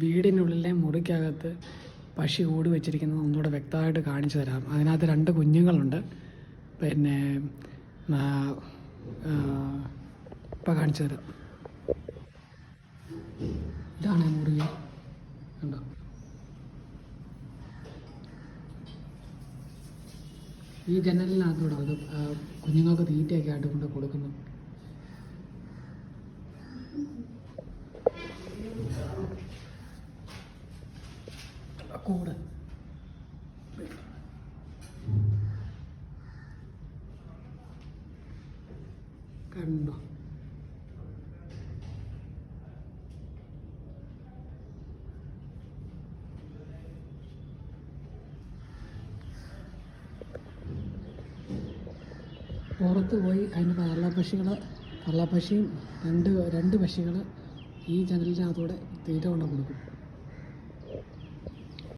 വീടിനുള്ളിലെ മുറിക്കകത്ത് പക്ഷി കൂട് വെച്ചിരിക്കുന്നത് ഒന്നുകൂടെ വ്യക്തമായിട്ട് കാണിച്ചു തരാം. അതിനകത്ത് 2 കുഞ്ഞുങ്ങളുണ്ട്. പിന്നെ ഇപ്പം കാണിച്ചു തരാം. ഇതാണ് മുറി കണ്ടോ. ഈ ജനലിനകത്തൂടെ അത് കുഞ്ഞുങ്ങൾക്ക് തീറ്റയൊക്കെ ആയിട്ട് കൊണ്ട് കൊടുക്കുന്നു. കൂടെ കണ്ടോ. പുറത്ത് പോയി അതിന് തള്ളപ്പക്ഷിയും രണ്ട് പക്ഷികൾ ഈ ജനലിനകത്തൂടെ തീറ്റ കൊണ്ട് കൊടുക്കും.